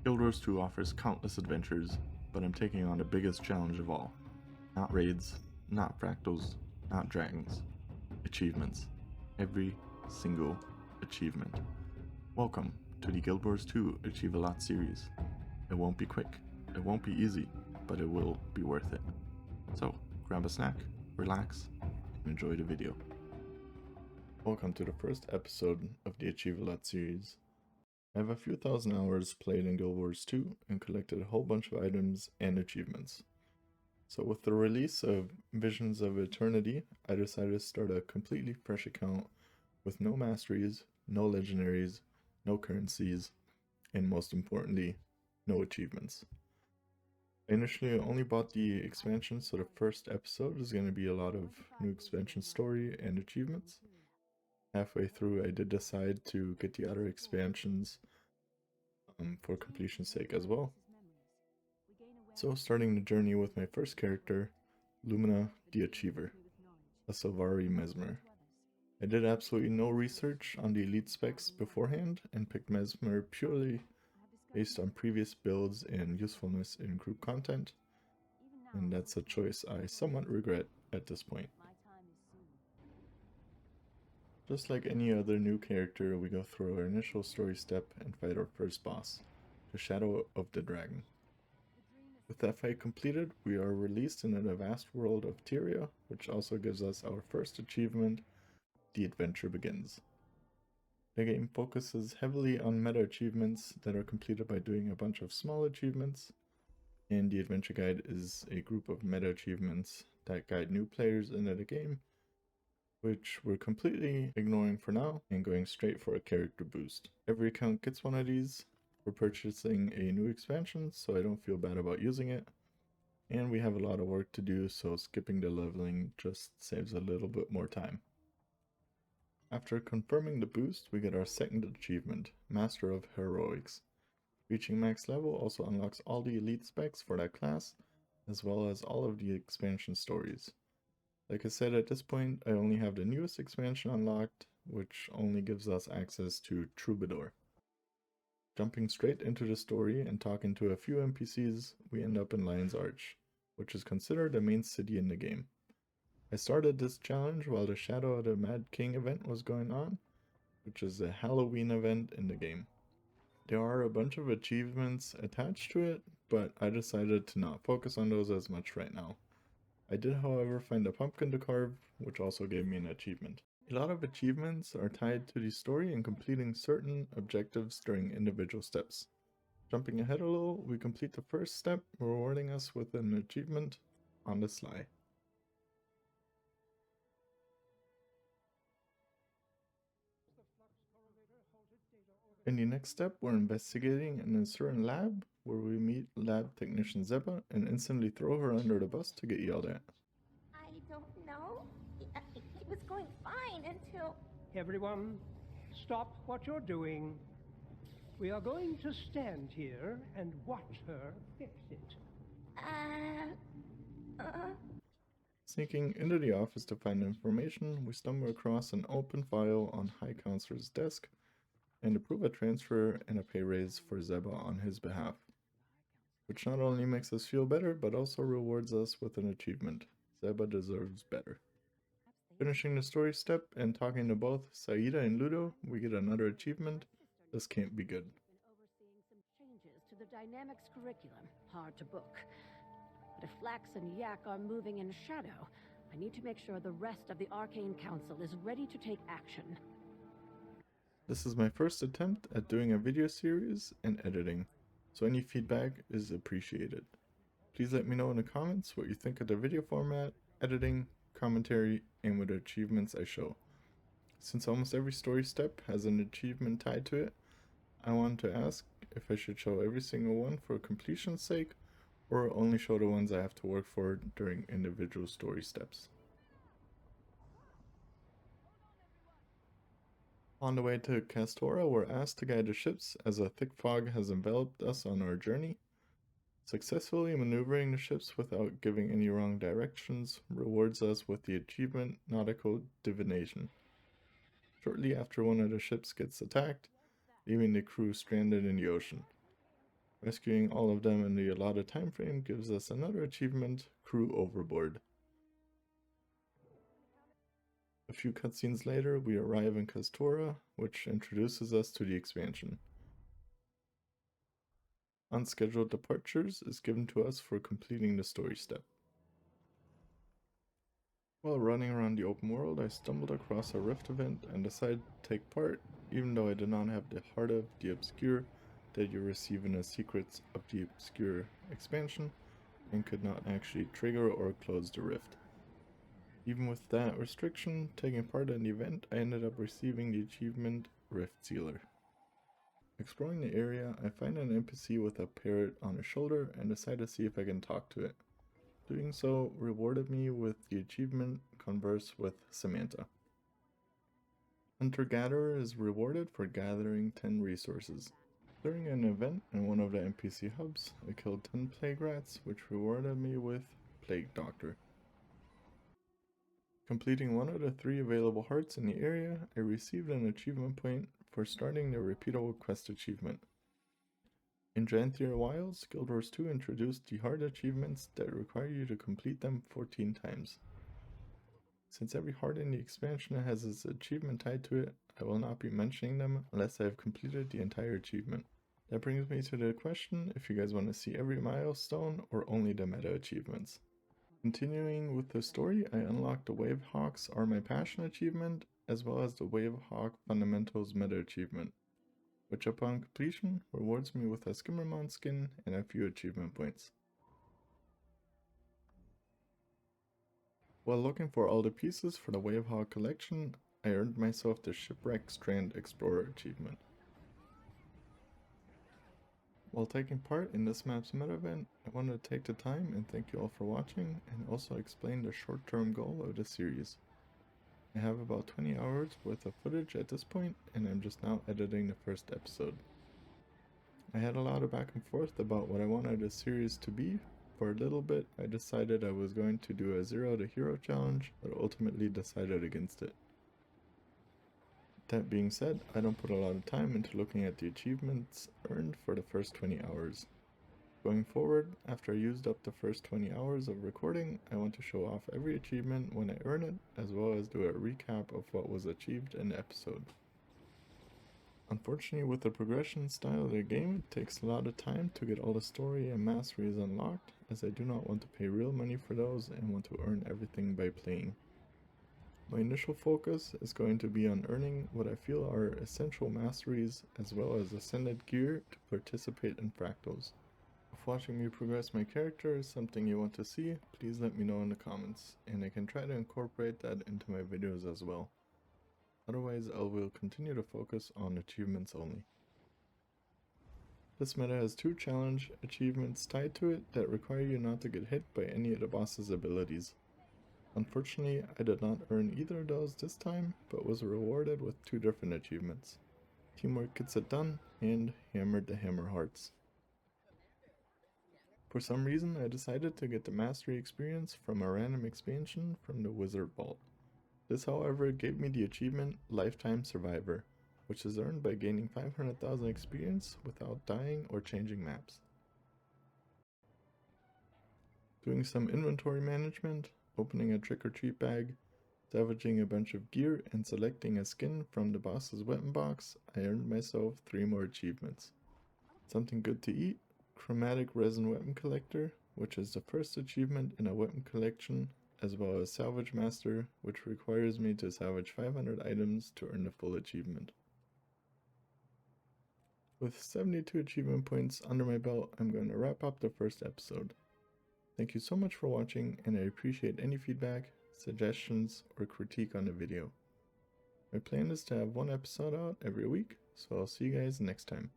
Guild Wars 2 offers countless adventures, but I'm taking on the biggest challenge of all. Not raids, not fractals, not dragons. Achievements. Every single achievement. Welcome to the Guild Wars 2 Achieve a Lot series. It won't be quick, it won't be easy, but it will be worth it. So, grab a snack, relax, and enjoy the video. Welcome to the first episode of the Achieve a Lot series. I have a few thousand hours played in Guild Wars 2 and collected a whole bunch of items and achievements. So with the release of Visions of Eternity, I decided to start a completely fresh account with no masteries, no legendaries, no currencies, and most importantly, no achievements. I initially only bought the expansion, so the first episode is going to be a lot of new expansion story and achievements. Halfway through, I did decide to get the other expansions for completion's sake as well. So starting the journey with my first character, Lumina the Achiever, a Sylvari Mesmer. I did absolutely no research on the elite specs beforehand and picked Mesmer purely based on previous builds and usefulness in group content, and that's a choice I somewhat regret at this point. Just like any other new character, we go through our initial story step and fight our first boss, the Shadow of the Dragon. With that fight completed, we are released into the vast world of Tyria, which also gives us our first achievement, The Adventure Begins. The game focuses heavily on meta achievements that are completed by doing a bunch of small achievements, and the Adventure Guide is a group of meta achievements that guide new players into the game, which we're completely ignoring for now and going straight for a character boost. Every account gets one of these. We're purchasing a new expansion, so I don't feel bad about using it. And we have a lot of work to do, so skipping the leveling just saves a little bit more time. After confirming the boost, we get our second achievement, Master of Heroics. Reaching max level also unlocks all the elite specs for that class, as well as all of the expansion stories. Like I said, at this point, I only have the newest expansion unlocked, which only gives us access to Troubadour. Jumping straight into the story and talking to a few NPCs, we end up in Lion's Arch, which is considered the main city in the game. I started this challenge while the Shadow of the Mad King event was going on, which is a Halloween event in the game. There are a bunch of achievements attached to it, but I decided to not focus on those as much right now. I did, however, find a pumpkin to carve, which also gave me an achievement. A lot of achievements are tied to the story and completing certain objectives during individual steps. Jumping ahead a little, we complete the first step, rewarding us with an achievement on the sly. In the next step, we're investigating in a certain lab where we meet lab technician Zeba and instantly throw her under the bus to get yelled at. I don't know. It was going fine until... Everyone, stop what you're doing. We are going to stand here and watch her fix it. Sneaking into the office to find information, we stumble across an open file on High Counselor's desk and approve a transfer and a pay raise for Zeba on his behalf, which not only makes us feel better, but also rewards us with an achievement. Zeba deserves better. Finishing the story step and talking to both Saida and Ludo, we get another achievement. This can't be good. Overseeing some changes to the dynamics curriculum. Hard to book. But if Flax and Yak are moving in shadow, I need to make sure the rest of the Arcane Council is ready to take action. This is my first attempt at doing a video series and editing, so any feedback is appreciated. Please let me know in the comments what you think of the video format, editing, commentary, and what achievements I show. Since almost every story step has an achievement tied to it, I wanted to ask if I should show every single one for completion's sake, or only show the ones I have to work for during individual story steps. On the way to Castora, we're asked to guide the ships as a thick fog has enveloped us on our journey. Successfully maneuvering the ships without giving any wrong directions rewards us with the achievement Nautical Divination. Shortly after, one of the ships gets attacked, leaving the crew stranded in the ocean. Rescuing all of them in the allotted time frame gives us another achievement, Crew Overboard. A few cutscenes later, we arrive in Kastora, which introduces us to the expansion. Unscheduled departures is given to us for completing the story step. While running around the open world, I stumbled across a Rift event and decided to take part, even though I did not have the Heart of the Obscure that you receive in the Secrets of the Obscure expansion, and could not actually trigger or close the rift. Even with that restriction, taking part in the event, I ended up receiving the achievement Rift Sealer. Exploring the area, I find an NPC with a parrot on his shoulder and decide to see if I can talk to it. Doing so rewarded me with the achievement Converse with Samantha. Hunter-Gatherer is rewarded for gathering 10 resources. During an event in one of the NPC hubs, I killed 10 plague rats, which rewarded me with Plague Doctor. Completing one of the 3 available hearts in the area, I received an achievement point for starting the repeatable quest achievement. In Gianthir Wilds, Guild Wars 2 introduced the heart achievements that require you to complete them 14 times. Since every heart in the expansion has its achievement tied to it, I will not be mentioning them unless I have completed the entire achievement. That brings me to the question if you guys want to see every milestone or only the meta achievements. Continuing with the story, I unlocked the Wave Hawks Are My Passion achievement, as well as the Wave Hawk Fundamentals meta achievement, which upon completion rewards me with a Skimmermount skin and a few achievement points. While looking for all the pieces for the Wave Hawk collection, I earned myself the Shipwreck Strand Explorer achievement. While taking part in this map's meta event, I wanted to take the time and thank you all for watching and also explain the short-term goal of the series. I have about 20 hours worth of footage at this point and I'm just now editing the first episode. I had a lot of back and forth about what I wanted the series to be. For a little bit, I decided I was going to do a Zero to Hero challenge, but ultimately decided against it. That being said, I don't put a lot of time into looking at the achievements earned for the first 20 hours. Going forward, after I used up the first 20 hours of recording, I want to show off every achievement when I earn it, as well as do a recap of what was achieved in the episode. Unfortunately, with the progression style of the game, it takes a lot of time to get all the story and masteries unlocked, as I do not want to pay real money for those and want to earn everything by playing. My initial focus is going to be on earning what I feel are essential masteries as well as ascended gear to participate in fractals. If watching me progress my character is something you want to see, please let me know in the comments, and I can try to incorporate that into my videos as well. Otherwise, I will continue to focus on achievements only. This meta has 2 challenge achievements tied to it that require you not to get hit by any of the boss's abilities. Unfortunately, I did not earn either of those this time, but was rewarded with 2 different achievements. Teamwork Gets It Done and Hammered the Hammer Hearts. For some reason, I decided to get the mastery experience from a random expansion from the Wizard Vault. This, however, gave me the achievement Lifetime Survivor, which is earned by gaining 500,000 experience without dying or changing maps. Doing some inventory management, opening a trick-or-treat bag, salvaging a bunch of gear, and selecting a skin from the boss's weapon box, I earned myself 3 more achievements. Something Good to Eat, Chromatic Resin Weapon Collector, which is the first achievement in a weapon collection, as well as Salvage Master, which requires me to salvage 500 items to earn the full achievement. With 72 achievement points under my belt, I'm going to wrap up the first episode. Thank you so much for watching, and I appreciate any feedback, suggestions, or critique on the video. My plan is to have 1 episode out every week, so I'll see you guys next time.